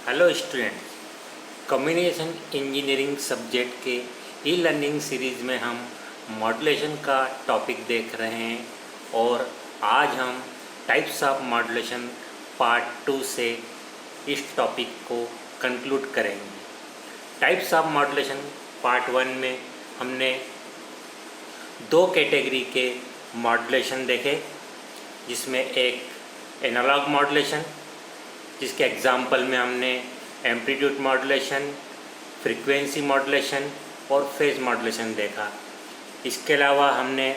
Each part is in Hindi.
Hello student, communication engineering subject के ई लर्निंग सीरीज़ में हम मॉड्यूलेशन का टॉपिक देख रहे हैं और आज हम टाइप्स ऑफ मॉड्यूलेशन पार्ट 2 से इस टॉपिक को कंक्लूड करेंगे। टाइप्स ऑफ मॉड्यूलेशन पार्ट 1 में हमने दो कैटेगरी के मॉड्यूलेशन देखे, जिसमें एक एनालॉग मॉड्यूलेशन, जिसके एग्जाम्पल में हमने एम्पलीट्यूड मॉड्यूलेशन, फ्रीक्वेंसी मॉड्यूलेशन और फेज मॉड्यूलेशन देखा। इसके अलावा हमने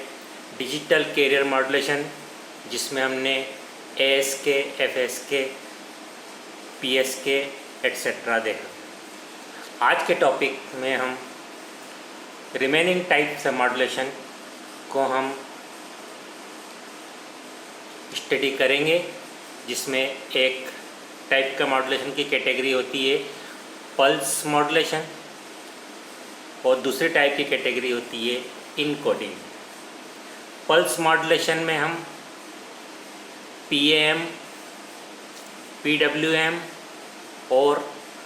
डिजिटल कैरियर मॉड्यूलेशन, जिसमें हमने ASK, FSK, PSK एट्सेट्रा देखा। आज के टॉपिक में हम रिमेनिंग टाइप्स ऑफ मॉड्यूलेशन को हम स्टडी करेंगे, जिसमें एक टाइप का मॉड्यूलेशन की कैटेगरी होती है पल्स मॉड्यूलेशन और दूसरी टाइप की कैटेगरी होती है इनकोडिंग। पल्स मॉड्यूलेशन में हम PAM, PWM और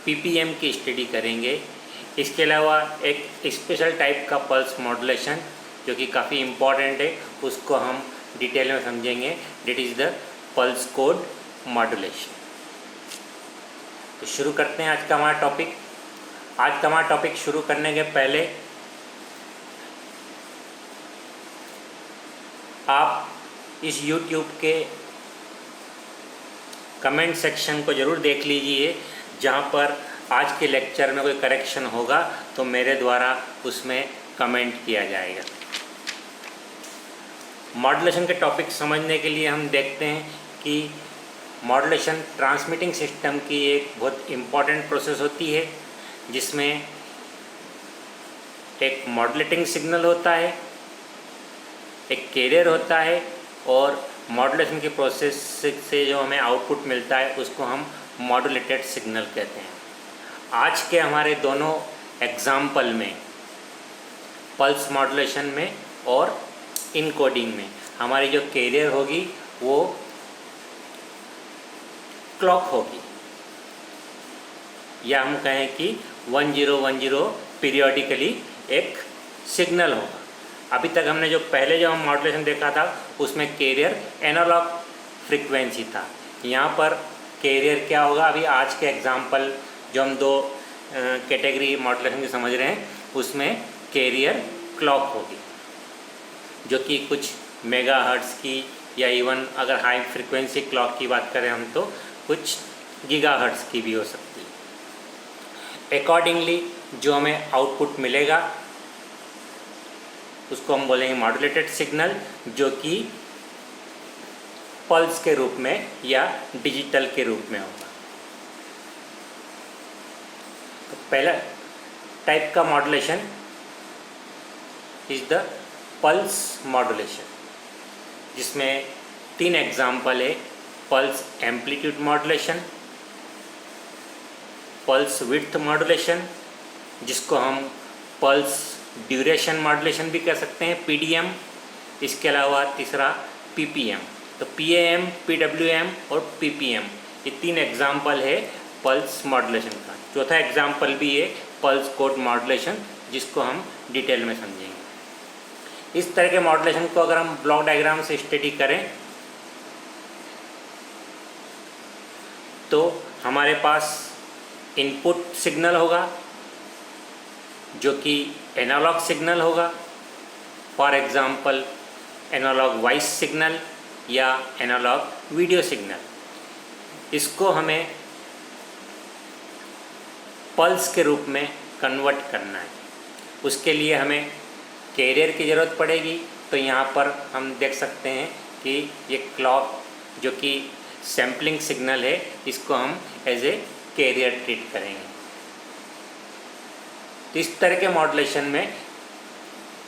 PPM की स्टडी करेंगे। इसके अलावा एक स्पेशल टाइप का पल्स मॉड्यूलेशन जो कि काफ़ी इम्पॉर्टेंट है, उसको हम डिटेल में समझेंगे। Date is the pulse code modulation. तो शुरू करते हैं आज का हमारा टॉपिक। आज का हमारा टॉपिक शुरू करने के पहले आप इस YouTube के कमेंट सेक्शन को ज़रूर देख लीजिए, जहाँ पर आज के लेक्चर में कोई करेक्शन होगा तो मेरे द्वारा उसमें कमेंट किया जाएगा। मॉड्यूलेशन के टॉपिक समझने के लिए हम देखते हैं कि मॉड्यूलेशन ट्रांसमिटिंग सिस्टम की एक बहुत इम्पॉर्टेंट प्रोसेस होती है, जिसमें एक मॉड्यूलेटिंग सिग्नल होता है, एक कैरियर होता है और मॉड्यूलेशन की प्रोसेस से जो हमें आउटपुट मिलता है उसको हम मॉड्यूलेटेड सिग्नल कहते हैं। आज के हमारे दोनों एग्जाम्पल में पल्स मॉड्यूलेशन में और इनकोडिंग में हमारी जो कैरियर होगी वो क्लॉक होगी, या हम कहें कि 1010 पीरियोडिकली एक सिग्नल होगा। अभी तक हमने जो हम मॉड्यूलेशन देखा था उसमें कैरियर एनालॉग फ्रीक्वेंसी था। यहाँ पर कैरियर क्या होगा, अभी आज के एग्जाम्पल जो हम दो कैटेगरी मॉड्यूलेशन की समझ रहे हैं उसमें कैरियर क्लॉक होगी, जो कि कुछ मेगाहर्ट्ज़ की या इवन अगर हाई फ्रीक्वेंसी क्लॉक की बात करें हम तो कुछ गीगाहर्ट्ज़ की भी हो सकती है। अकॉर्डिंगली जो हमें आउटपुट मिलेगा उसको हम बोलेंगे मॉड्यूलेटेड सिग्नल, जो कि पल्स के रूप में या डिजिटल के रूप में होगा। तो पहला टाइप का modulation is the pulse modulation, जिसमें 3 एग्जाम्पल है। Pulse amplitude modulation, pulse width modulation, जिसको हम पल्स ड्यूरेशन मॉड्यूलेशन भी कह सकते हैं, PDM। इसके अलावा तीसरा PPM। तो PAM, PWM और PPM ये 3 एग्जाम्पल है पल्स मॉड्यूलेशन का। चौथा एग्जाम्पल भी है पल्स कोड मॉड्यूलेशन, जिसको हम डिटेल में समझेंगे। इस तरह के मॉड्यूलेशन को अगर हम ब्लॉक डायग्राम से स्टडी करें तो हमारे पास इनपुट सिग्नल होगा जो कि एनालॉग सिग्नल होगा, for example analogue voice signal या एनालॉग वीडियो सिग्नल। इसको हमें पल्स के रूप में कन्वर्ट करना है। उसके लिए हमें कैरियर की ज़रूरत पड़ेगी। तो यहाँ पर हम देख सकते हैं कि ये क्लॉक जो कि सैम्पलिंग सिग्नल है, इसको हम एज ए कैरियर ट्रीट करेंगे। तो इस तरह के मॉड्यूलेशन में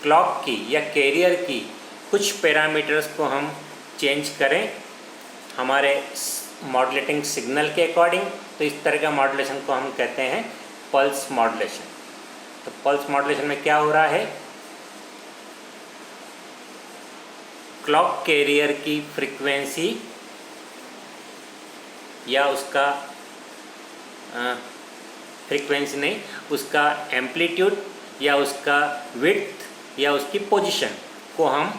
क्लॉक की या कैरियर की कुछ पैरामीटर्स को हम चेंज करें हमारे मॉड्यूलेटिंग सिग्नल के अकॉर्डिंग, तो इस तरह का मॉड्यूलेशन को हम कहते हैं पल्स मॉड्यूलेशन। तो पल्स मॉड्यूलेशन में क्या हो रहा है, क्लॉक कैरियर की फ्रीक्वेंसी या उसका फ्रीक्वेंसी नहीं, उसका एम्पलीट्यूड या उसका विड्थ या उसकी पोजीशन को हम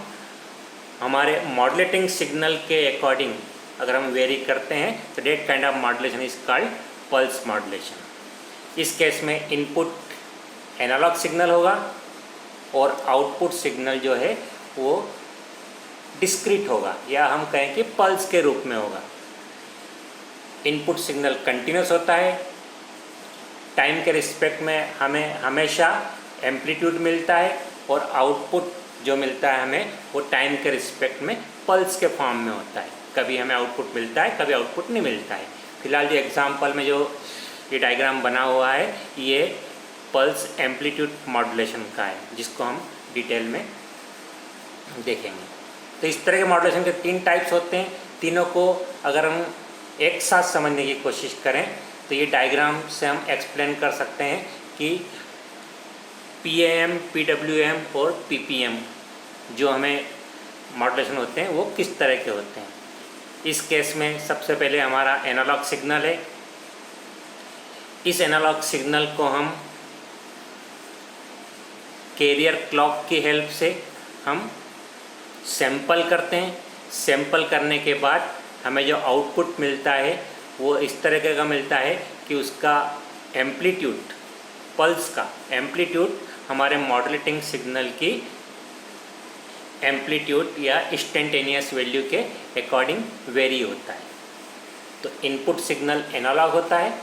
हमारे मॉड्यूलेटिंग सिग्नल के अकॉर्डिंग अगर हम वेरी करते हैं तो that kind of modulation is called pulse modulation. इस केस में इनपुट एनालॉग सिग्नल होगा और आउटपुट सिग्नल जो है वो डिस्क्रीट होगा या हम कहें कि पल्स के रूप में होगा। इनपुट सिग्नल कंटिन्यूस होता है, टाइम के रिस्पेक्ट में हमें हमेशा एम्पलीट्यूड मिलता है और आउटपुट जो मिलता है हमें वो टाइम के रिस्पेक्ट में पल्स के फॉर्म में होता है। कभी हमें आउटपुट मिलता है, कभी आउटपुट नहीं मिलता है। फिलहाल जो एग्जांपल में जो ये डायग्राम बना हुआ है ये पल्स एम्पलीट्यूड मॉड्यूलेशन का है, जिसको हम डिटेल में देखेंगे। तो इस तरह के मॉड्यूलेशन के 3 टाइप्स होते हैं। तीनों को अगर हम एक साथ समझने की कोशिश करें तो ये डायग्राम से हम एक्सप्लेन कर सकते हैं कि PAM, PWM और PPM जो हमें मॉड्यूलेशन होते हैं वो किस तरह के होते हैं। इस केस में सबसे पहले हमारा एनालॉग सिग्नल है। इस एनालॉग सिग्नल को हम कैरियर क्लॉक की हेल्प से हम सैंपल करते हैं। सैंपल करने के बाद हमें जो आउटपुट मिलता है वो इस तरह का मिलता है कि उसका एम्पलीट्यूड, पल्स का एम्पलीट्यूड हमारे मॉड्यूलेटिंग सिग्नल की एम्पलीट्यूड या इंस्टेंटेनियस वैल्यू के अकॉर्डिंग वेरी होता है। तो इनपुट सिग्नल एनालॉग होता है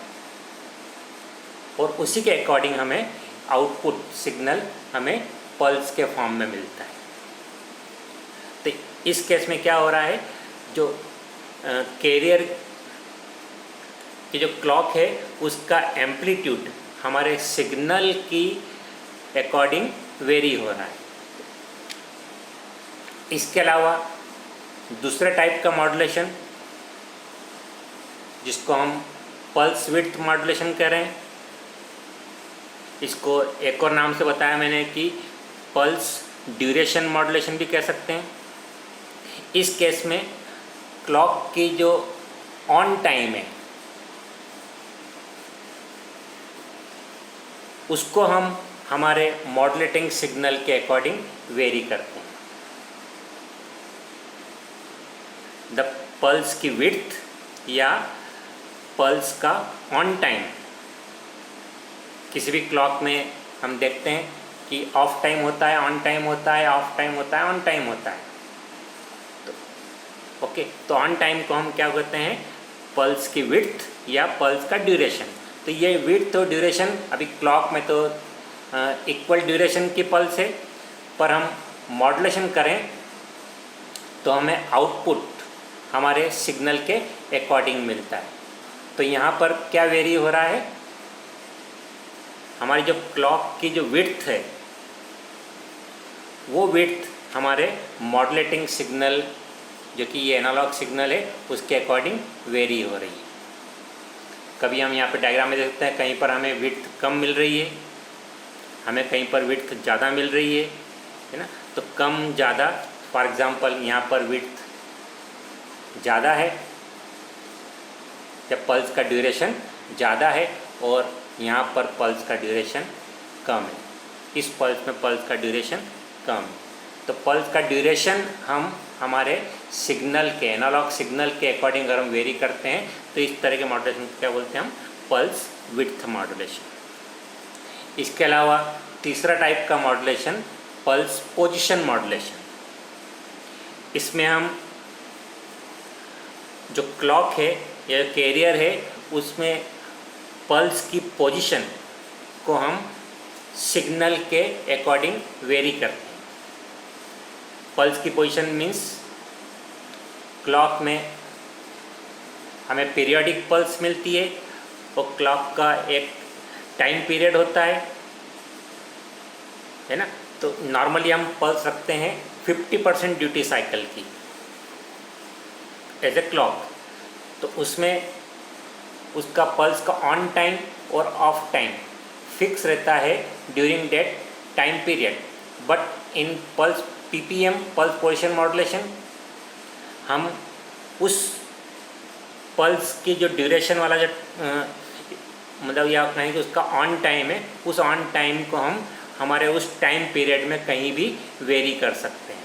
और उसी के अकॉर्डिंग हमें आउटपुट सिग्नल हमें पल्स के फॉर्म में मिलता है। तो इस केस में क्या हो रहा है, जो कैरियर की जो क्लॉक है उसका एम्पलीट्यूड हमारे सिग्नल की अकॉर्डिंग वेरी हो रहा है। इसके अलावा दूसरे टाइप का मॉड्यूलेशन जिसको हम पल्स विड्थ मॉड्यूलेशन कह रहे हैं, इसको एक और नाम से बताया मैंने कि पल्स ड्यूरेशन मॉड्यूलेशन भी कह सकते हैं। इस केस में क्लॉक की जो ऑन टाइम है उसको हम हमारे मॉड्यूलेटिंग सिग्नल के अकॉर्डिंग वेरी करते हैं। द पल्स की विड्थ या पल्स का ऑन टाइम, किसी भी क्लॉक में हम देखते हैं कि ऑफ टाइम होता है, ऑन टाइम होता है, ऑफ टाइम होता है, ऑन टाइम होता है। तो ओके, तो ऑन टाइम को हम क्या कहते हैं, पल्स की विड्थ या पल्स का ड्यूरेशन। तो ये विड्थ और ड्यूरेशन अभी क्लॉक में तो इक्वल ड्यूरेशन की पल्स है, पर हम मॉड्यूलेशन करें तो हमें आउटपुट हमारे सिग्नल के अकॉर्डिंग मिलता है। तो यहाँ पर क्या वेरी हो रहा है, हमारी जो क्लॉक की जो विड्थ है वो विड्थ हमारे मॉड्यूलेटिंग सिग्नल जो कि ये एनालॉग सिग्नल है उसके अकॉर्डिंग वेरी हो रही है। कभी हम यहाँ पे डायग्राम में देखते हैं कहीं पर हमें विड्थ कम मिल रही है, हमें कहीं पर विड्थ ज़्यादा मिल रही है ना। तो कम ज़्यादा, फॉर एग्ज़ाम्पल यहाँ पर विड्थ ज़्यादा है जब पल्स का ड्यूरेशन ज़्यादा है और यहाँ पर पल्स का ड्यूरेशन कम है। इस पल्स में पल्स का ड्यूरेशन कम है। तो पल्स का ड्यूरेशन हम हमारे सिग्नल के, एनालॉग सिग्नल के अकॉर्डिंग अगर हम वेरी करते हैं तो इस तरह के मॉड्यूलेशन को क्या बोलते हैं हम, पल्स विड्थ मॉड्यूलेशन। इसके अलावा तीसरा टाइप का मॉड्यूलेशन पल्स पोजीशन मॉड्यूलेशन। इसमें हम जो क्लॉक है या कैरियर है उसमें पल्स की पोजीशन को हम सिग्नल के अकॉर्डिंग वेरी करते हैं। पल्स की पोजीशन मीन्स क्लॉक में हमें पीरियोडिक पल्स मिलती है और क्लॉक का एक टाइम पीरियड होता है ना। तो नॉर्मली हम पल्स रखते हैं 50% ड्यूटी साइकिल की एज ए क्लॉक। तो उसमें उसका पल्स का ऑन टाइम और ऑफ टाइम फिक्स रहता है during that time period. But in pulse PPM, pulse position modulation, हम उस पल्स की जो ड्यूरेशन वाला जो मतलब या कहें कि उसका ऑन टाइम है, उस ऑन टाइम को हम हमारे उस टाइम पीरियड में कहीं भी वेरी कर सकते हैं।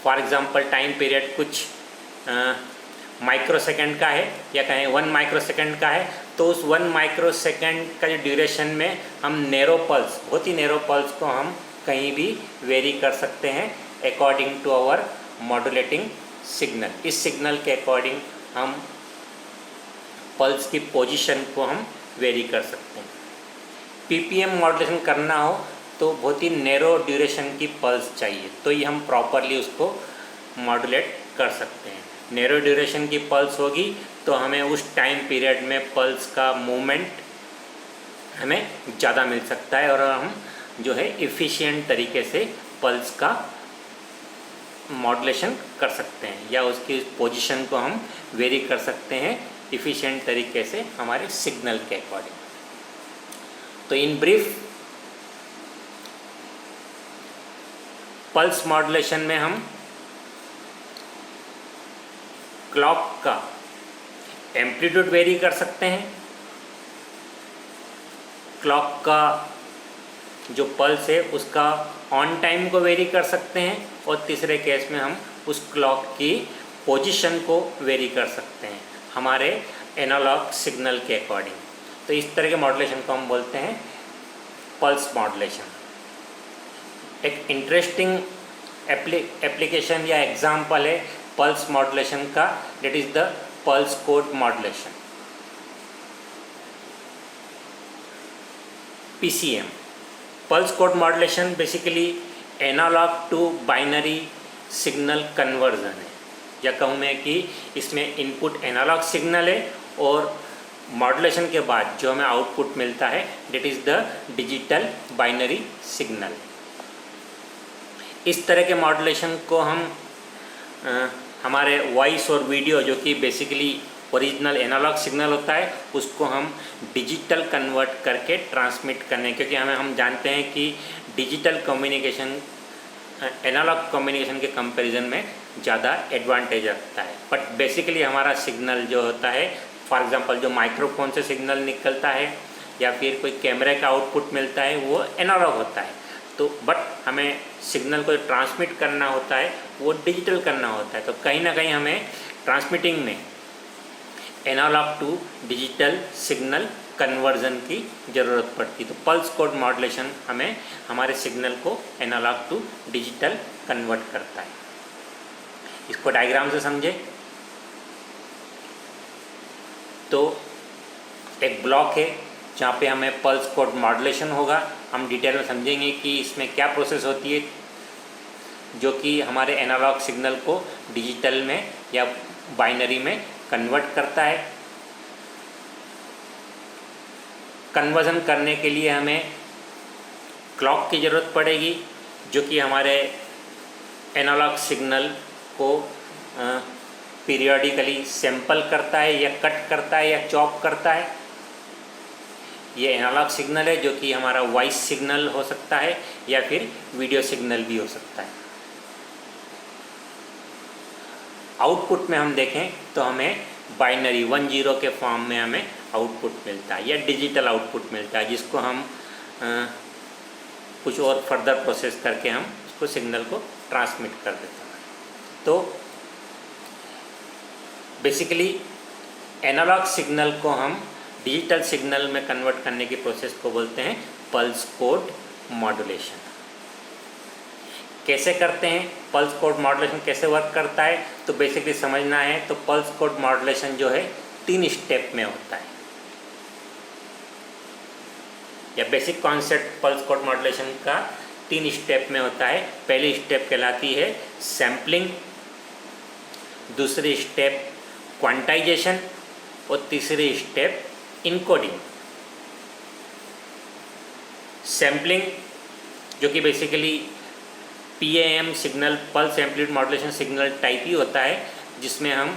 फॉर एग्ज़ाम्पल टाइम पीरियड कुछ माइक्रोसेकंड का है या कहें 1 माइक्रोसेकंड का है, तो उस 1 माइक्रोसेकंड का जो ड्यूरेशन में हम नैरो पल्स, बहुत ही नैरो पल्स को हम कहीं भी वेरी कर सकते हैं according to our modulating signal. इस सिग्नल के अकॉर्डिंग हम पल्स की पोजीशन को हम वेरी कर सकते हैं। पीपीएम मॉड्यूलेशन करना हो तो बहुत ही नैरो ड्यूरेशन की पल्स चाहिए, तो ये हम प्रॉपरली उसको मॉड्यूलेट कर सकते हैं। नैरो ड्यूरेशन की पल्स होगी तो हमें उस टाइम पीरियड में पल्स का मूवमेंट हमें ज़्यादा मिल सकता है और हम जो है एफिशिएंट तरीके से पल्स का मॉड्यूलेशन कर सकते हैं या उसकी पोजीशन को हम वेरी कर सकते हैं एफिशिएंट तरीके से हमारे सिग्नल के अकॉर्डिंग। तो इन ब्रीफ पल्स मॉड्यूलेशन में हम क्लॉक का एम्पलीट्यूड वेरी कर सकते हैं, क्लॉक का जो पल्स है उसका ऑन टाइम को वेरी कर सकते हैं और तीसरे केस में हम उस क्लॉक की पोजीशन को वेरी कर सकते हैं हमारे एनालॉग सिग्नल के अकॉर्डिंग। तो इस तरह के मॉड्यूलेशन को हम बोलते हैं पल्स मॉड्यूलेशन। एक इंटरेस्टिंग एप्लीकेशन या एग्जाम्पल है पल्स मॉड्यूलेशन का, that is the pulse code modulation, PCM। Pulse code modulation basically analogue to binary signal conversion है, या कहूँ मैं कि इसमें इनपुट एनालॉग सिग्नल है और मॉड्यूलेशन के बाद जो हमें आउटपुट मिलता है date is the digital binary signal. इस तरह के मॉड्यूलेशन को हम हमारे वॉइस और वीडियो जो कि बेसिकली ओरिजिनल एनालॉग सिग्नल होता है उसको हम डिजिटल कन्वर्ट करके ट्रांसमिट करने, क्योंकि हम जानते हैं कि डिजिटल कम्युनिकेशन एनालॉग कम्युनिकेशन के कंपैरिजन में ज़्यादा एडवांटेज रखता है। बट बेसिकली हमारा सिग्नल जो होता है, फॉर एग्जांपल जो माइक्रोफोन से सिग्नल निकलता है या फिर कोई कैमरे का आउटपुट मिलता है वो एनालॉग होता है, तो बट हमें सिग्नल को ट्रांसमिट करना होता है वो डिजिटल करना होता है। तो कहीं ना कहीं हमें ट्रांसमिटिंग में analogue to digital signal conversion की ज़रूरत पड़ती है। तो पल्स कोड मॉड्यूलेशन हमें हमारे सिग्नल को एनालॉग टू डिजिटल कन्वर्ट करता है। इसको डायग्राम से समझे तो एक ब्लॉक है जहाँ पे हमें पल्स कोड मॉड्यूलेशन होगा। हम डिटेल में समझेंगे कि इसमें क्या प्रोसेस होती है जो कि हमारे एनालॉग सिग्नल को डिजिटल में या बाइनरी में कन्वर्ट करता है। कन्वर्जन करने के लिए हमें क्लॉक की ज़रूरत पड़ेगी जो कि हमारे एनालॉग सिग्नल को पीरियोडिकली सैंपल करता है या कट करता है या चॉप करता है। ये एनालॉग सिग्नल है जो कि हमारा वॉइस सिग्नल हो सकता है या फिर वीडियो सिग्नल भी हो सकता है। आउटपुट में हम देखें तो हमें बाइनरी 1-0 के फॉर्म में हमें आउटपुट मिलता है या डिजिटल आउटपुट मिलता है, जिसको हम कुछ और फर्दर प्रोसेस करके हम उसको सिग्नल को ट्रांसमिट कर देते हैं। तो बेसिकली एनालॉग सिग्नल को हम डिजिटल सिग्नल में कन्वर्ट करने की प्रोसेस को बोलते हैं पल्स कोड मॉड्यूलेशन। कैसे करते हैं, पल्स कोड मॉड्यूलेशन कैसे वर्क करता है, तो बेसिकली समझना है तो पल्स कोड मॉड्यूलेशन जो है 3 स्टेप में होता है। या basic concept pulse code modulation का 3 स्टेप में होता है। पहली स्टेप कहलाती है सैम्पलिंग, दूसरी स्टेप क्वांटाइजेशन और तीसरी स्टेप इनकोडिंग। सैम्पलिंग जो कि basically PAM signal, pulse amplitude modulation signal type ही होता है, जिसमें हम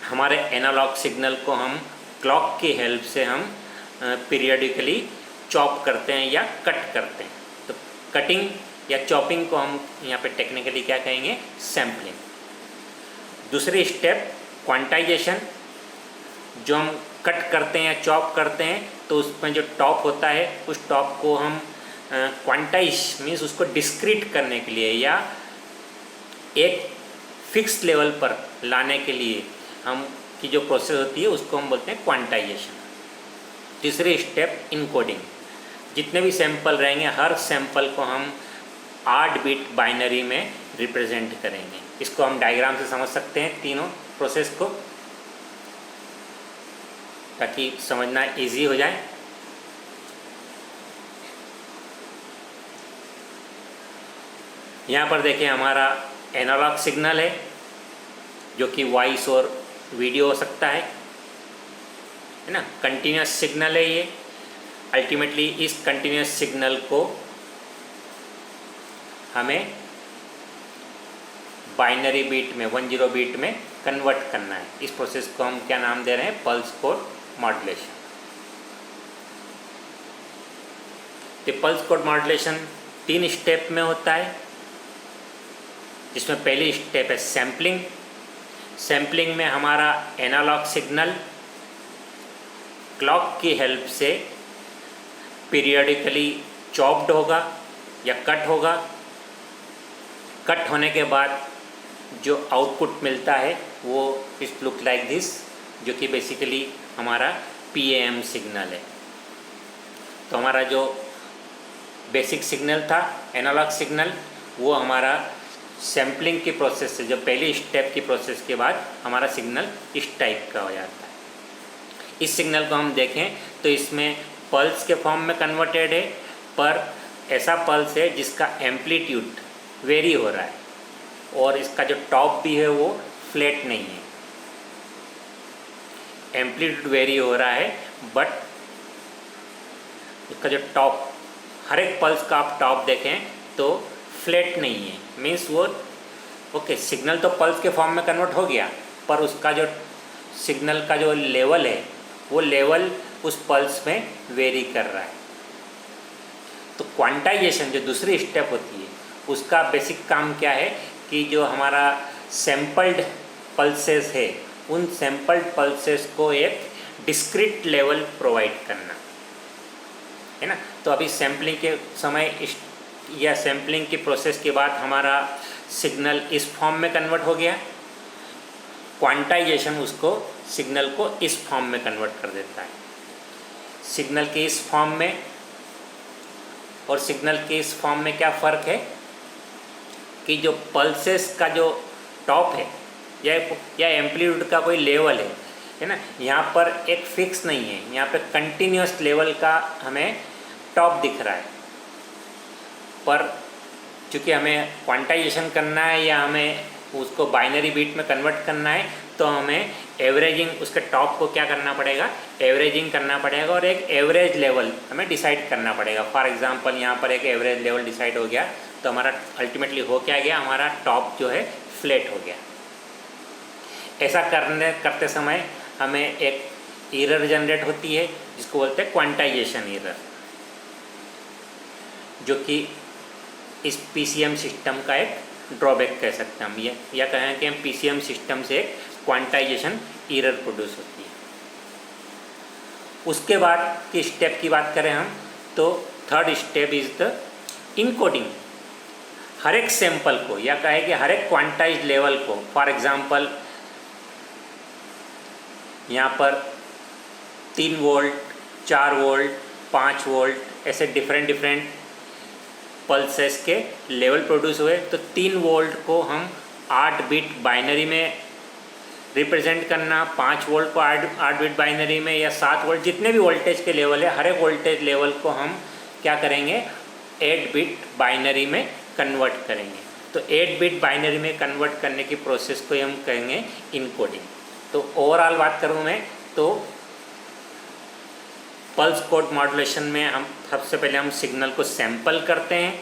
हमारे एनालॉग सिग्नल को हम क्लॉक की हेल्प से हम पीरियडिकली चॉप करते हैं या कट करते हैं। तो कटिंग या चॉपिंग को हम यहाँ पे टेक्निकली क्या कहेंगे, सैम्पलिंग। दूसरी स्टेप क्वांटाइजेशन, जो हम कट करते हैं या चॉप करते हैं तो उसमें जो टॉप होता है उस टॉप को हम क्वांटाइज मीन्स उसको डिस्क्रीट करने के लिए या एक फिक्स लेवल पर लाने के लिए हम की जो प्रोसेस होती है उसको हम बोलते हैं क्वांटाइजेशन। तीसरी स्टेप इनकोडिंग। जितने भी सैंपल रहेंगे हर सैंपल को हम 8 बिट बाइनरी में रिप्रेजेंट करेंगे। इसको हम डायग्राम से समझ सकते हैं तीनों प्रोसेस को, ताकि समझना इजी हो जाए। यहाँ पर देखिए हमारा एनालॉग सिग्नल है जो कि वॉइस और वीडियो हो सकता है ना। कंटिन्यूस सिग्नल है ये। अल्टीमेटली इस कंटिन्यूस सिग्नल को हमें बाइनरी बीट में 10 बीट में कन्वर्ट करना है। इस प्रोसेस को हम क्या नाम दे रहे हैं? Pulse code modulation. तो पल्स कोड मॉड्यूलेशन 3 स्टेप में होता है, जिसमें पहली स्टेप है सैम्पलिंग। सैम्पलिंग में हमारा एनालॉग सिग्नल क्लॉक की हेल्प से पीरियडिकली चॉप्ड होगा या कट होगा। कट होने के बाद जो आउटपुट मिलता है वो इस लुक लाइक दिस, जो कि बेसिकली हमारा PAM सिग्नल है। तो हमारा जो बेसिक सिग्नल था एनालॉग सिग्नल, वो हमारा सैम्पलिंग की प्रोसेस से, जो पहली स्टेप की प्रोसेस के बाद हमारा सिग्नल इस टाइप का हो जाता है। इस सिग्नल को हम देखें तो इसमें पल्स के फॉर्म में कन्वर्टेड है, पर ऐसा पल्स है जिसका एम्पलीट्यूड वेरी हो रहा है और इसका जो टॉप भी है वो फ्लैट नहीं है। एम्पलीट्यूड वेरी हो रहा है बट इसका जो टॉप, हर एक पल्स का आप टॉप देखें तो फ्लैट नहीं है। मीन्स वो ओके सिग्नल तो पल्स के फॉर्म में कन्वर्ट हो गया, पर उसका जो सिग्नल का जो लेवल है वो लेवल उस पल्स में वेरी कर रहा है। तो क्वांटाइजेशन जो दूसरी स्टेप होती है उसका बेसिक काम क्या है कि जो हमारा सैम्पल्ड पल्सेस है उन सैम्पल्ड पल्सेस को एक डिस्क्रीट लेवल प्रोवाइड करना है ना। तो अभी सैम्पलिंग के समय या सैम्पलिंग की प्रोसेस के बाद हमारा सिग्नल इस फॉर्म में कन्वर्ट हो गया। क्वांटाइजेशन उसको सिग्नल को इस फॉर्म में कन्वर्ट कर देता है। सिग्नल के इस फॉर्म में और सिग्नल के इस फॉर्म में क्या फ़र्क है कि जो पल्सेस का जो टॉप है या एम्पलीट्यूड का कोई लेवल है ना, यहाँ पर एक फिक्स नहीं है। यहाँ पे कंटिन्यूस लेवल का हमें टॉप दिख रहा है, पर चूँकि हमें क्वांटाइजेशन करना है या हमें उसको बाइनरी बीट में कन्वर्ट करना है तो हमें एवरेजिंग, उसके टॉप को क्या करना पड़ेगा? एवरेजिंग करना पड़ेगा और एक एवरेज लेवल हमें डिसाइड करना पड़ेगा। फॉर एग्जांपल यहाँ पर एक एवरेज लेवल डिसाइड हो गया तो हमारा अल्टीमेटली हो क्या गया? हमारा टॉप जो है फ्लैट हो गया। ऐसा करते समय हमें एक एरर जनरेट होती है जिसको बोलते हैं क्वांटाइजेशन एरर, जो कि इस PCM सिस्टम का एक ड्रॉबैक कह सकते हैं हम, या कहें कि हम PCM सिस्टम से एक क्वांटाइजेशन एरर प्रोड्यूस होती है। उसके बाद की स्टेप की बात करें हम तो third step is the encoding. हर एक सैंपल को या कहे कि हर एक क्वांटाइज लेवल को, फॉर एग्जांपल यहाँ पर 3 वोल्ट, 4 वोल्ट, 5 वोल्ट ऐसे डिफरेंट पल्सेस के लेवल प्रोड्यूस हुए, तो 3 वोल्ट को हम 8 बिट बाइनरी में रिप्रेजेंट करना, 5 वोल्ट को 8 बिट बाइनरी में, या 7 वोल्ट, जितने भी वोल्टेज के लेवल है हर एक वोल्टेज लेवल को हम क्या करेंगे? 8 बिट बाइनरी में कन्वर्ट करेंगे। तो 8 बिट बाइनरी में कन्वर्ट करने की प्रोसेस को हम कहेंगे इनकोडिंग। तो ओवरऑल बात करूँ मैं तो पल्स कोड मॉड्यूलेशन में हम सबसे पहले हम सिग्नल को सैंपल करते हैं,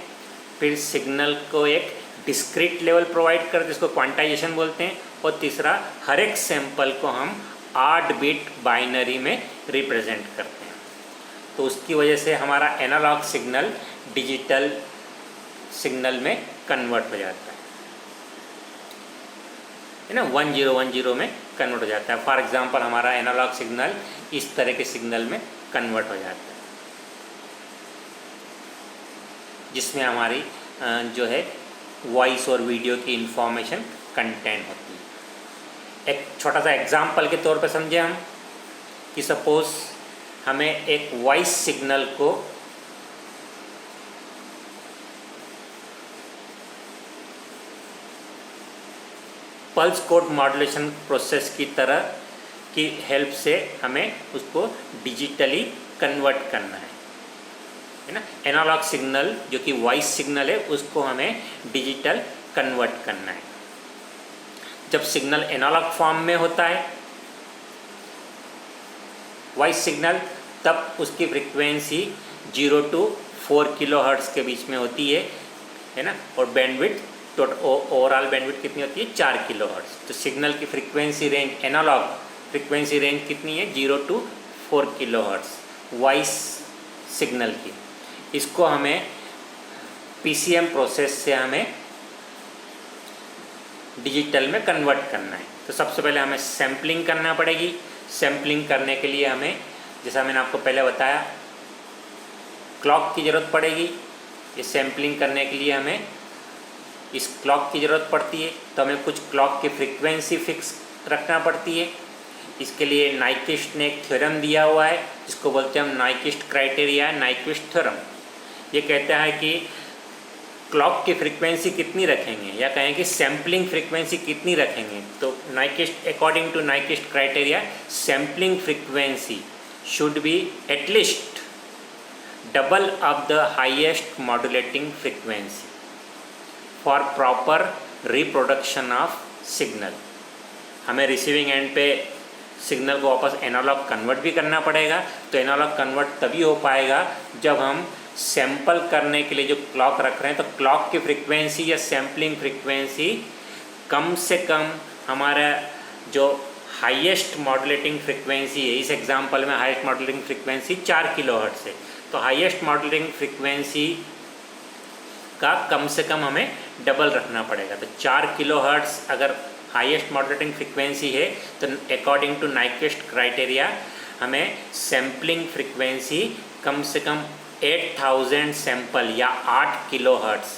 फिर सिग्नल को एक डिस्क्रीट लेवल प्रोवाइड करते हैं जिसको क्वांटाइजेशन बोलते हैं, और तीसरा हर एक सैंपल को हम 8 बिट बाइनरी में रिप्रेजेंट करते हैं। तो उसकी वजह से हमारा एनालॉग सिग्नल डिजिटल सिग्नल में कन्वर्ट हो जाता है ना, 1010 में कन्वर्ट हो जाता है। फॉर एग्जांपल हमारा एनालॉग सिग्नल इस तरह के सिग्नल में कन्वर्ट हो जाता है, जिसमें हमारी जो है वॉइस और वीडियो की इंफॉर्मेशन कंटेन होती है। एक छोटा सा एग्जांपल के तौर पे समझे हम कि सपोज हमें एक वॉइस सिग्नल को पल्स कोड मॉड्यूलेशन प्रोसेस की तरह की हेल्प से हमें उसको डिजिटली कन्वर्ट करना है ना। एनालॉग सिग्नल जो कि वॉइस सिग्नल है उसको हमें डिजिटल कन्वर्ट करना है। जब सिग्नल एनालॉग फॉर्म में होता है वॉइस सिग्नल, तब उसकी फ्रीक्वेंसी 0 to 4 किलोहर्ट्ज़ के बीच में होती है ना, और बैंडविड्थ ओवरऑल बैंडविड्थ कितनी होती है 4 किलोहर्ट्ज़। तो सिग्नल की frequency range, analogue frequency range कितनी है 0 to 4 किलोहर्ट्ज़ वॉइस सिग्नल की। इसको हमें PCM प्रोसेस से हमें डिजिटल में कन्वर्ट करना है। तो सबसे पहले हमें सैम्पलिंग करना पड़ेगी। सैम्पलिंग करने के लिए हमें, जैसा मैंने आपको पहले बताया, क्लॉक की ज़रूरत पड़ेगी। ये सैम्पलिंग करने के लिए हमें इस क्लॉक की ज़रूरत पड़ती है, तो हमें कुछ क्लॉक की फ्रीक्वेंसी फिक्स रखना पड़ती है। इसके लिए नाइक्विस्ट ने एक थ्योरम दिया हुआ है जिसको बोलते हैं हम नाइक्विस्ट क्राइटेरिया, नाइक्विस्ट थ्योरम। ये कहता है कि क्लॉक की फ्रीक्वेंसी कितनी रखेंगे, या कहें कि सैम्पलिंग फ्रीक्वेंसी कितनी रखेंगे। तो Nyquist, according to Nyquist criteria, sampling frequency should be at least double of the highest modulating frequency for proper reproduction of signal. हमें रिसीविंग एंड पे सिग्नल को वापस एनालॉग कन्वर्ट भी करना पड़ेगा। तो एनालॉग कन्वर्ट तभी हो पाएगा जब हम सैंपल करने के लिए जो क्लॉक रख रहे हैं, तो क्लॉक की फ्रीक्वेंसी या सैम्पलिंग फ्रीक्वेंसी कम से कम हमारा जो हाईएस्ट मॉड्यूलेटिंग फ्रीक्वेंसी है, इस एग्जांपल में हाईएस्ट मॉड्यूलेटिंग फ्रीक्वेंसी 4 किलोहर्ट्ज़ है, तो हाईएस्ट मॉड्यूलेटिंग फ्रीक्वेंसी का कम से कम हमें डबल रखना पड़ेगा। तो 4 किलोहर्ट्ज़ अगर हाईएस्ट मॉड्यूलेटिंग फ्रीक्वेंसी है, तो अकॉर्डिंग टू नाइक्विस्ट क्राइटेरिया हमें सैम्पलिंग फ्रीक्वेंसी कम से कम 8000 सैंपल या 8 किलोहर्ट्ज़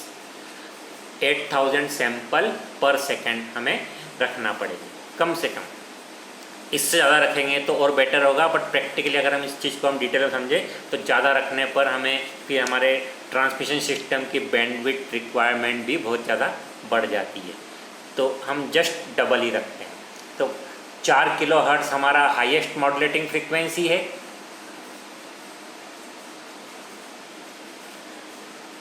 8000 सैंपल पर सेकंड हमें रखना पड़ेगी कम से कम। इससे ज़्यादा रखेंगे तो और बेटर होगा, बट प्रैक्टिकली अगर हम इस चीज़ को हम डिटेल में समझें तो ज़्यादा रखने पर हमें फिर हमारे ट्रांसमिशन सिस्टम की बैंडविड्थ रिक्वायरमेंट भी बहुत ज़्यादा बढ़ जाती है। तो हम जस्ट डबल ही रखते हैं। तो 4 किलोहर्ट्ज़ हमारा हाईएस्ट मॉड्यूलेटिंग फ्रीक्वेंसी है।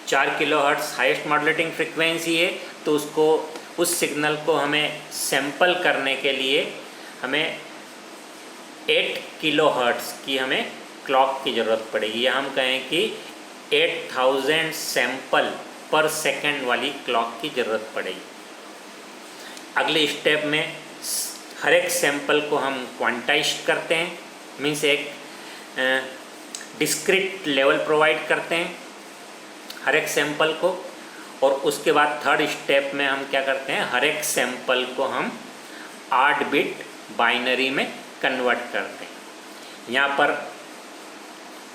4 किलोहर्ट्ज़ हाईएस्ट मॉड्यूलेटिंग फ्रीक्वेंसी है, तो उसको, उस सिग्नल को हमें सैंपल करने के लिए हमें 8 किलोहर्ट्ज़ की हमें क्लॉक की ज़रूरत पड़ेगी, या हम कहें कि 8000 सैंपल पर सेकंड वाली क्लॉक की ज़रूरत पड़ेगी। अगले स्टेप में हर एक सैंपल को हम क्वांटाइज करते हैं, मीन्स एक डिस्क्रीट लेवल प्रोवाइड करते हैं हर एक सैंपल को, और उसके बाद थर्ड स्टेप में हम क्या करते हैं, हर एक सैंपल को हम 8 बिट बाइनरी में कन्वर्ट करते हैं। यहाँ पर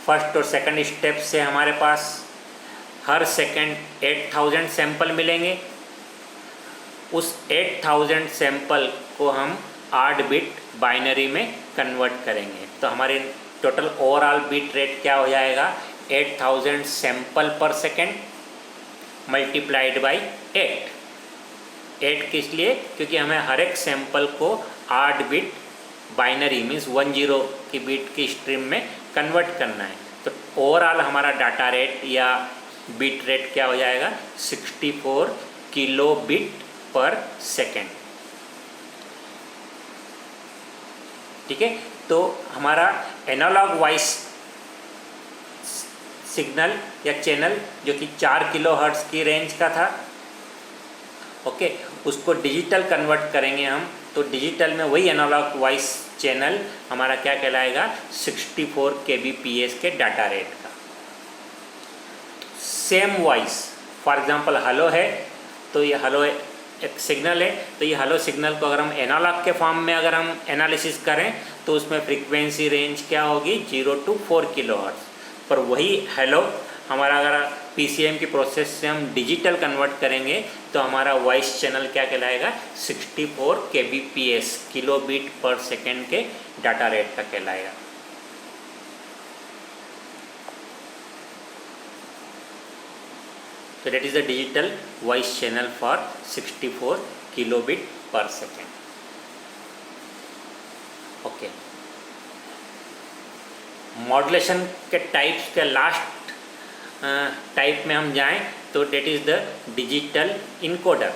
फर्स्ट और सेकंड स्टेप से हमारे पास हर सेकंड 8000 सैंपल मिलेंगे। उस 8000 सैंपल को हम 8 बिट बाइनरी में कन्वर्ट करेंगे, तो हमारे टोटल ओवरऑल बिट रेट क्या हो जाएगा, 8000 सैंपल पर सेकंड मल्टीप्लाइड बाई 8 किस लिए, क्योंकि हमें हर एक सैंपल को 8 बिट बाइनरी मीन्स 10 की बिट की स्ट्रीम में कन्वर्ट करना है। तो ओवरऑल हमारा डाटा रेट या बिट रेट क्या हो जाएगा, 64 किलो बिट पर सेकेंड। ठीक है, तो हमारा एनालॉग वॉइस सिग्नल या चैनल जो कि 4 किलोहर्ट्ज़ की रेंज का था, ओके, उसको डिजिटल कन्वर्ट करेंगे हम। तो डिजिटल में वही एनालॉग वॉइस चैनल हमारा क्या कहलाएगा, 64 kbps के डाटा रेट का। Same voice, for example hello है, तो ये हेलो एक सिग्नल है, तो ये हेलो सिग्नल को अगर हम एनालॉग के फॉर्म में अगर हम एनालिसिस करें तो उसमें फ्रीक्वेंसी रेंज क्या होगी 0 to 4 किलोहर्ट्ज़। पर वही हेलो हमारा अगर PCM की प्रोसेस से हम डिजिटल कन्वर्ट करेंगे तो हमारा वॉइस चैनल क्या कहलाएगा 64 kbps किलोबिट पर सेकेंड के डाटा रेट का कहलाएगा। So that is the digital voice channel for 64 kilobit per second. Okay. Modulation के टाइप्स के लास्ट टाइप में हम जाएं तो that is the digital encoder,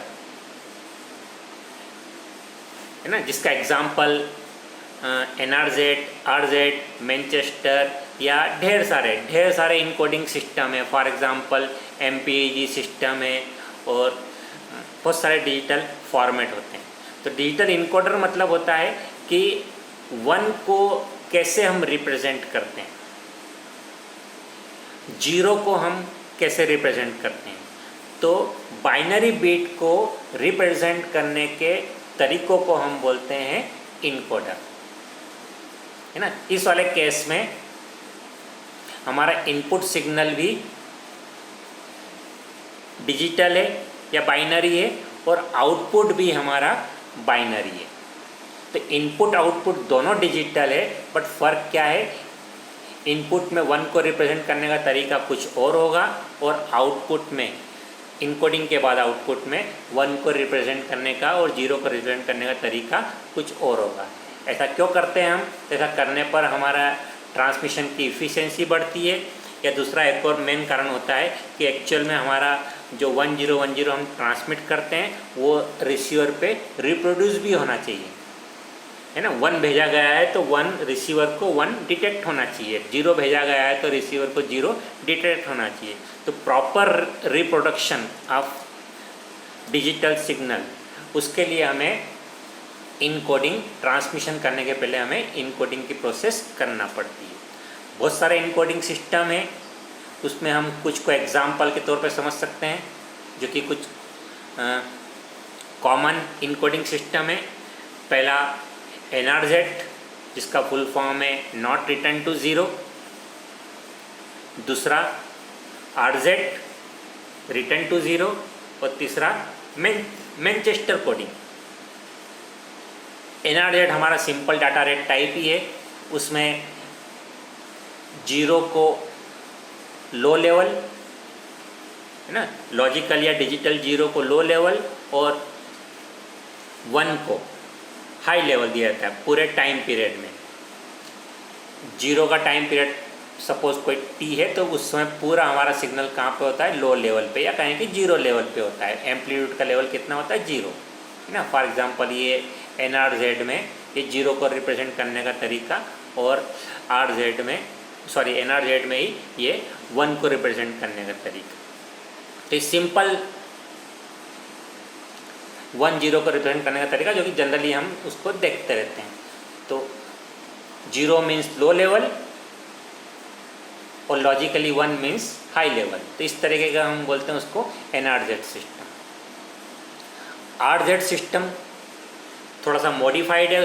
है ना, जिसका एग्जांपल NRZ, RZ, मैनचेस्टर या ढेर सारे इनकोडिंग सिस्टम है। फॉर एग्जांपल MPEG सिस्टम है और बहुत सारे डिजिटल फॉर्मेट होते हैं। तो डिजिटल इनकोडर मतलब होता है कि वन को कैसे हम रिप्रेजेंट करते हैं, जीरो को हम कैसे रिप्रेजेंट करते हैं। तो बाइनरी बिट को रिप्रेजेंट करने के तरीकों को हम बोलते हैं इनकोडर, है ना। इस वाले केस में हमारा इनपुट सिग्नल भी डिजिटल है या बाइनरी है और आउटपुट भी हमारा बाइनरी है। तो इनपुट आउटपुट दोनों डिजिटल है, बट फ़र्क क्या है, इनपुट में वन को रिप्रेजेंट करने का तरीका कुछ और होगा और आउटपुट में इनकोडिंग के बाद आउटपुट में वन को रिप्रेजेंट करने का और जीरो को रिप्रेजेंट करने का तरीका कुछ और होगा। ऐसा क्यों करते हैं हम? ऐसा करने पर हमारा ट्रांसमिशन की इफ़िशियंसी बढ़ती है, या दूसरा एक और मेन कारण होता है कि एक्चुअल में हमारा जो 1010 हम ट्रांसमिट करते हैं वो रिसीवर पे रिप्रोड्यूस भी होना चाहिए, है ना। 1 भेजा गया है तो 1 रिसीवर को 1 डिटेक्ट होना चाहिए, 0 भेजा गया है तो रिसीवर को 0 डिटेक्ट होना चाहिए। तो proper reproduction of digital signal, उसके लिए हमें इनकोडिंग, ट्रांसमिशन करने के पहले हमें इनकोडिंग की प्रोसेस करना पड़ती है। बहुत सारे इनकोडिंग सिस्टम है, उसमें हम कुछ को एग्जाम्पल के तौर पे समझ सकते हैं, जो कि कुछ कॉमन इनकोडिंग सिस्टम है। पहला NRZ, जिसका फुल फॉर्म है नॉट रिटर्न टू ज़ीरो। दूसरा RZ, रिटर्न टू ज़ीरो। और तीसरा मैनचेस्टर कोडिंग। NRZ हमारा सिंपल डाटा रेट टाइप ही है, उसमें जीरो को लो लेवल, है ना, लॉजिकल या डिजिटल जीरो को लो लेवल और 1 को हाई लेवल दिया जाता है पूरे टाइम पीरियड में। जीरो का टाइम पीरियड सपोज कोई T है तो उस समय पूरा हमारा सिग्नल कहाँ पे होता है, लो लेवल पे, या कहें कि जीरो लेवल पे होता है। एम्पलीट्यूड का लेवल कितना होता है, जीरो, है ना। फॉर एग्जांपल ये NRZ में ये जीरो को रिप्रेजेंट करने का तरीका और NRZ में ही ये 1 को रिप्रेजेंट करने का तरीका। तो सिंपल 1 0 को रिप्रेजेंट करने का तरीका जो कि जनरली हम उसको देखते रहते हैं। तो 0 मीन्स लो लेवल और लॉजिकली 1 मीन्स हाई लेवल। तो इस तरीके का हम बोलते हैं उसको NRZ सिस्टम। RZ सिस्टम थोड़ा सा मॉडिफाइड है,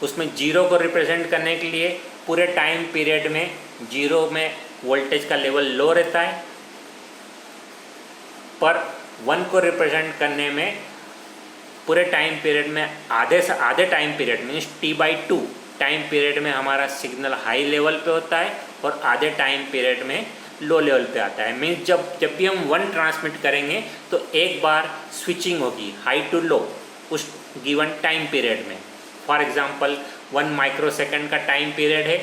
उसमें जीरो को रिप्रेजेंट करने के लिए पूरे टाइम पीरियड में जीरो में वोल्टेज का लेवल लो रहता है, पर 1 को रिप्रेजेंट करने में पूरे टाइम पीरियड में आधे से आधे time period means T/2 time period में हमारा सिग्नल हाई लेवल पे होता है और आधे टाइम पीरियड में लो लेवल पे आता है। मीन्स जब भी हम 1 ट्रांसमिट करेंगे तो एक बार स्विचिंग होगी हाई टू लो उस गिवन टाइम पीरियड में। फॉर एग्जांपल 1 माइक्रोसेकंड का टाइम पीरियड है,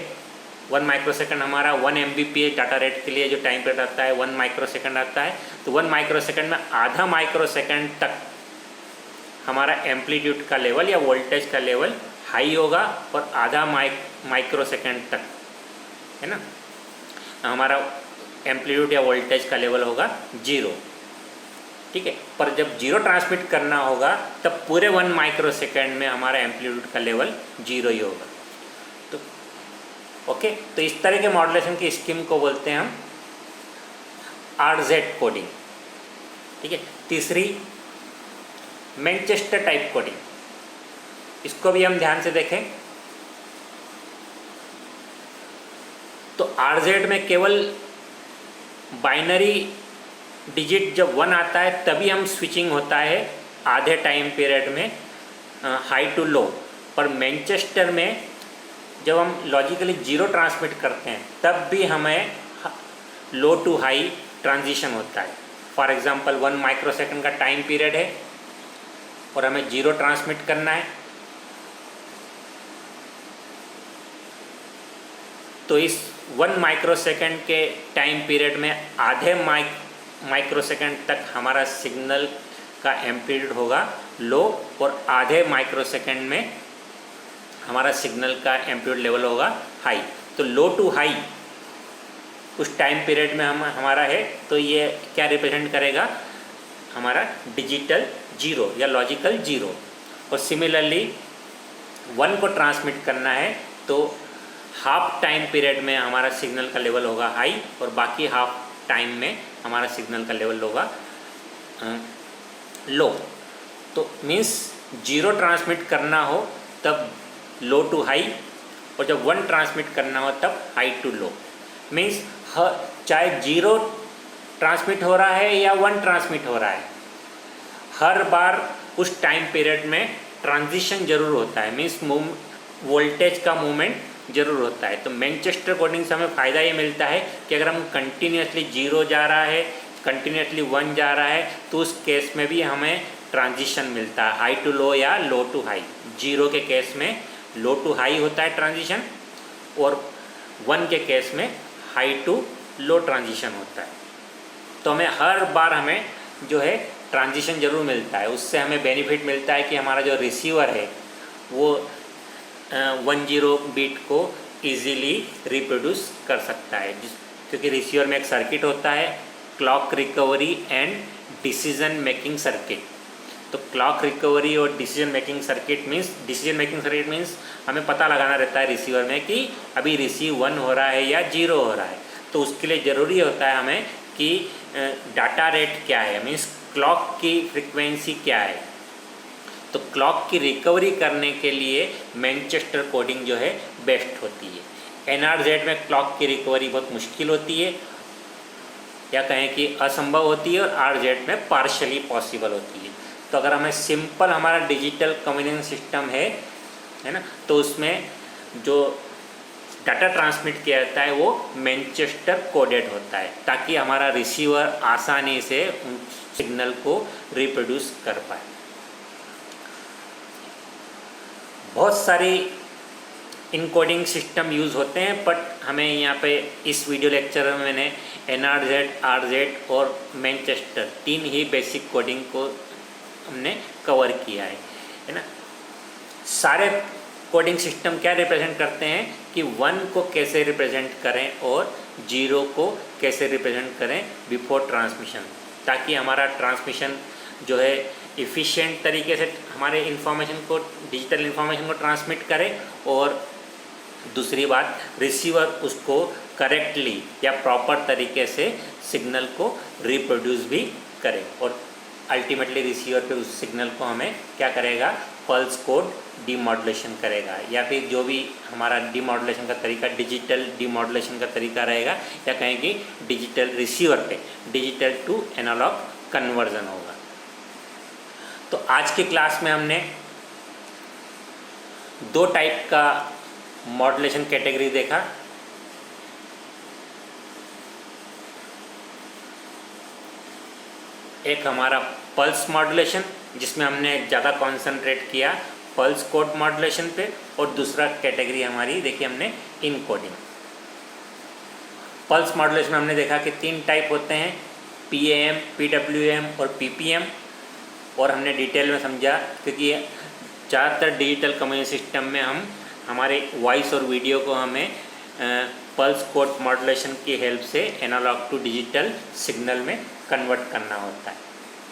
1 माइक्रोसेकंड हमारा 1 Mbps डाटा रेट के लिए जो टाइम पीरियड आता है 1 माइक्रोसेकंड आता है। तो 1 माइक्रोसेकंड में आधा माइक्रोसेकंड तक हमारा एम्पलीट्यूड का लेवल या वोल्टेज का लेवल हाई होगा और आधा माइक्रोसेकंड तक, है ना, हमारा एम्पलीट्यूड या वोल्टेज का लेवल होगा 0, ठीक है। पर जब 0 ट्रांसमिट करना होगा तब पूरे 1 माइक्रोसेकंड में हमारा एम्पलीट्यूड का लेवल 0 ही होगा। तो ओके, तो इस तरह के मॉड्यूलेशन की स्कीम को बोलते हैं हम RZ कोडिंग, ठीक है। तीसरी मैनचेस्टर टाइप कोडिंग, इसको भी हम ध्यान से देखें तो RZ में केवल बाइनरी डिजिट जब 1 आता है तभी हम स्विचिंग होता है आधे टाइम पीरियड में हाई टू लो, पर मैनचेस्टर में जब हम लॉजिकली 0 ट्रांसमिट करते हैं तब भी हमें लो टू हाई ट्रांजिशन होता है। फॉर एग्जांपल 1 माइक्रोसेकंड का टाइम पीरियड है और हमें 0 ट्रांसमिट करना है, तो इस 1 माइक्रोसेकंड के टाइम पीरियड में आधे माइक्रोसेकंड तक हमारा सिग्नल का एम्पलीट्यूड होगा लो और आधे माइक्रोसेकंड में हमारा सिग्नल का एम्पलीट्यूड लेवल होगा हाई। तो लो टू हाई उस टाइम पीरियड में हमारा है, तो ये क्या रिप्रेजेंट करेगा, हमारा डिजिटल 0 या लॉजिकल 0। और सिमिलरली 1 को ट्रांसमिट करना है तो हाफ टाइम पीरियड में हमारा सिग्नल का लेवल होगा हाई और बाकी हाफ टाइम में हमारा सिग्नल का लेवल होगा लो। तो मीन्स 0 ट्रांसमिट करना हो तब लो टू हाई और जब 1 ट्रांसमिट करना हो तब हाई टू लो। मीन्स चाहे 0 ट्रांसमिट हो रहा है या 1 ट्रांसमिट हो रहा है, हर बार उस टाइम पीरियड में ट्रांजिशन जरूर होता है, मीन्स वोल्टेज का मूवमेंट जरूर होता है। तो मैनचेस्टर कोडिंग से हमें फ़ायदा ये मिलता है कि अगर हम कंटिन्यूसली 0 जा रहा है, कंटिन्यूसली 1 जा रहा है, तो उस केस में भी हमें ट्रांजिशन मिलता है हाई टू लो या लो टू हाई। 0 के केस में लो टू हाई होता है ट्रांजिशन और 1 के केस में हाई टू लो ट्रांजिशन होता है। तो हमें हर बार हमें जो है ट्रांजिशन जरूर मिलता है। उससे हमें बेनिफिट मिलता है कि हमारा जो रिसीवर है वो 10 बिट को इजीली रिप्रोड्यूस कर सकता है, क्योंकि रिसीवर में एक सर्किट होता है clock recovery and decision making circuit. तो क्लॉक रिकवरी और डिसीजन मेकिंग सर्किट मीन्स हमें पता लगाना रहता है रिसीवर में कि अभी रिसीव 1 हो रहा है या 0 हो रहा है। तो उसके लिए ज़रूरी होता है हमें कि डाटा रेट क्या है, मीन्स क्लॉक की फ्रिक्वेंसी क्या है। तो क्लॉक की रिकवरी करने के लिए मैनचेस्टर कोडिंग जो है बेस्ट होती है। NRZ में क्लॉक की रिकवरी बहुत मुश्किल होती है या कहें कि असंभव होती है और RZ में पार्शली पॉसिबल होती है। तो अगर हमें सिंपल हमारा डिजिटल कम्युनिकेशन सिस्टम है ना, तो उसमें जो डाटा ट्रांसमिट किया जाता है वो मैनचेस्टर कोडेड होता है ताकि हमारा रिसीवर आसानी से उन सिग्नल को रिप्रोड्यूस कर पाए। बहुत सारी इनकोडिंग सिस्टम यूज़ होते हैं, बट हमें यहाँ पे इस वीडियो लेक्चर में मैंने NRZ, RZ और मैनचेस्टर 3 ही बेसिक कोडिंग को हमने कवर किया है ना। सारे कोडिंग सिस्टम क्या रिप्रेजेंट करते हैं कि 1 को कैसे रिप्रेजेंट करें और 0 को कैसे रिप्रेजेंट करें बिफोर ट्रांसमिशन, ताकि हमारा ट्रांसमिशन जो है इफ़िशिएंट तरीके से हमारे इन्फॉर्मेशन को, डिजिटल इन्फॉर्मेशन को ट्रांसमिट करे और दूसरी बात रिसीवर उसको करेक्टली या प्रॉपर तरीके से सिग्नल को रिप्रोड्यूस भी करे और अल्टीमेटली रिसीवर पे उस सिग्नल को हमें क्या करेगा, पल्स कोड डीमॉड्यूलेशन करेगा, या फिर जो भी हमारा डीमॉड्यूलेशन का तरीका, डिजिटल डीमॉड्यूलेशन का तरीका रहेगा, या कहें कि डिजिटल रिसीवर पे डिजिटल टू एनालॉग कन्वर्जन होगा। तो आज की क्लास में हमने 2 टाइप का मॉड्यूलेशन कैटेगरी देखा। एक हमारा पल्स मॉड्यूलेशन जिसमें हमने ज़्यादा कॉन्सेंट्रेट किया पल्स कोड मॉड्यूलेशन पे, और दूसरा कैटेगरी हमारी देखिए हमने इनकोडिंग। पल्स मॉड्यूलेशन में हमने देखा कि 3 टाइप होते हैं, PAM, PWM और PPM, और हमने डिटेल में समझा क्योंकि ज़्यादातर डिजिटल कम्युनिकेशन सिस्टम में हम हमारे वॉइस और वीडियो को हमें पल्स कोड मॉड्यूलेशन की हेल्प से एनालॉग टू डिजिटल सिग्नल में कन्वर्ट करना होता है।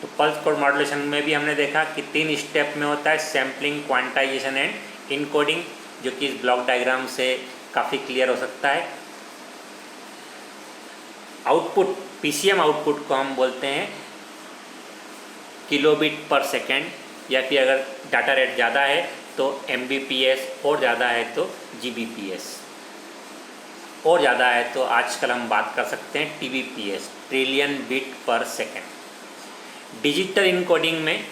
तो पल्स कोड मॉड्यूलेशन में भी हमने देखा कि 3 स्टेप में होता है, सैम्पलिंग, क्वांटाइजेशन एंड इनकोडिंग, जो कि इस ब्लॉक डायग्राम से काफ़ी क्लियर हो सकता है। आउटपुट, PCM आउटपुट को हम बोलते हैं किलोबिट पर सेकेंड, या फिर अगर डाटा रेट ज़्यादा है तो Mbps, और ज़्यादा है तो Gbps, और ज़्यादा है तो आजकल हम बात कर सकते हैं TBPS, ट्रिलियन बिट पर सेकेंड। डिजिटल इनकोडिंग में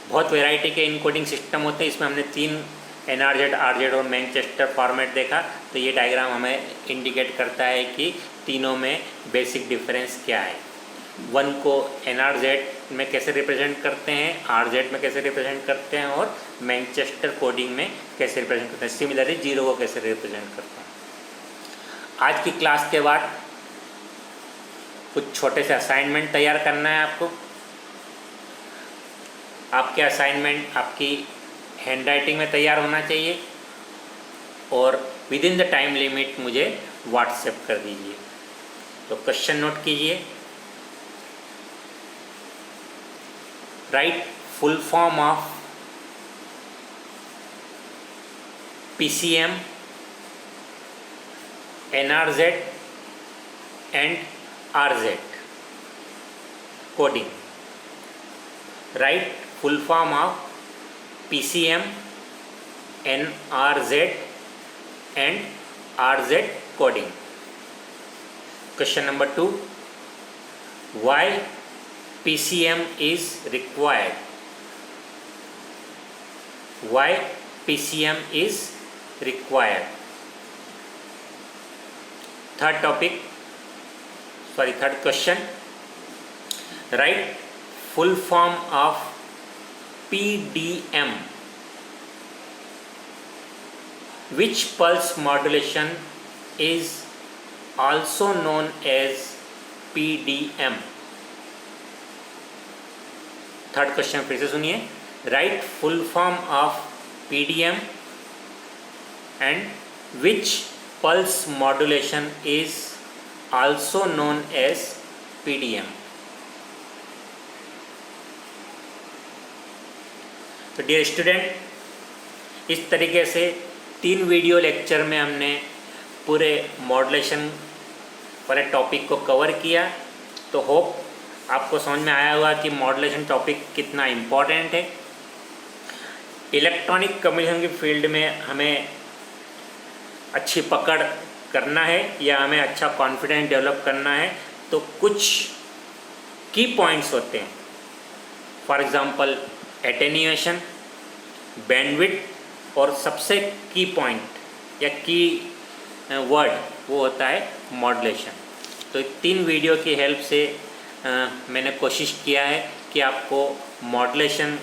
बहुत वैरायटी के इनकोडिंग सिस्टम होते हैं। इसमें हमने 3 NRZ, RZ और मैनचेस्टर फॉर्मेट देखा। तो ये डायग्राम हमें इंडिकेट करता है कि तीनों में बेसिक डिफरेंस क्या है। 1 को NRZ में कैसे रिप्रेजेंट करते हैं, RZ में कैसे रिप्रेजेंट करते हैं और मैनचेस्टर कोडिंग में कैसे रिप्रेजेंट करते हैं। सिमिलरली 0 को कैसे रिप्रेजेंट करते हैं। आज की क्लास के बाद कुछ छोटे से असाइनमेंट तैयार करना है आपको। आपके असाइनमेंट आपकी हैंडराइटिंग में तैयार होना चाहिए और with in the time limit मुझे व्हाट्सएप कर दीजिए। तो क्वेश्चन नोट कीजिए। Right full form of PCM, NRZ and RZ coding. Write full form of PCM, NRZ and RZ coding. Question number 2. Why PCM is required? Why PCM is required? Third question. Write full form of PDM. Which pulse modulation is also known as PDM? Third question फिर से सुनिए। Right full form of PDM and which pulse modulation is also known as PDM? तो डियर स्टूडेंट, इस तरीके से 3 वीडियो लेक्चर में हमने पूरे मॉड्यूलेशन वाले टॉपिक को कवर किया। तो होप आपको समझ में आया होगा कि मॉड्यूलेशन टॉपिक कितना इम्पॉर्टेंट है। इलेक्ट्रॉनिक कम्युनिकेशन की फील्ड में हमें अच्छी पकड़ करना है या हमें अच्छा कॉन्फिडेंस डेवलप करना है तो कुछ की पॉइंट्स होते हैं। फॉर एग्जांपल एटेन्यूएशन, बैंडविड्थ और सबसे की पॉइंट या की वर्ड वो होता है मॉड्यूलेशन। तो 3 वीडियो की हेल्प से मैंने कोशिश किया है कि आपको मॉड्यूलेशन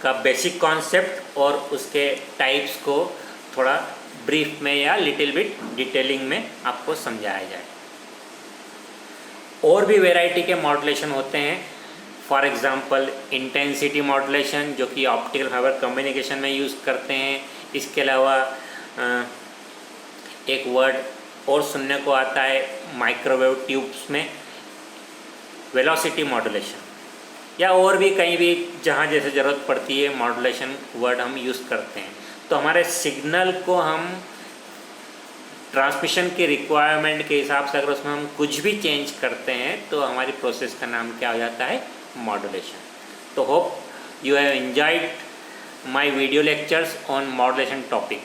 का बेसिक कॉन्सेप्ट और उसके टाइप्स को थोड़ा ब्रीफ में या लिटिल बिट डिटेलिंग में आपको समझाया जाए। और भी वैरायटी के मॉड्यूलेशन होते हैं। फॉर एग्जांपल इंटेंसिटी मॉड्यूलेशन जो कि ऑप्टिकल फाइबर कम्युनिकेशन में यूज़ करते हैं। इसके अलावा एक वर्ड और सुनने को आता है माइक्रोवेव ट्यूब्स में, वेलोसिटी मॉड्यूलेशन, या और भी कहीं भी जहाँ जैसे ज़रूरत पड़ती है मॉड्यूलेशन वर्ड हम यूज़ करते हैं। तो हमारे सिग्नल को हम ट्रांसमिशन के रिक्वायरमेंट के हिसाब से अगर उसमें हम कुछ भी चेंज करते हैं तो हमारी प्रोसेस का नाम क्या हो जाता है, मॉड्यूलेशन। तो hope you have enjoyed my video lectures on modulation topic.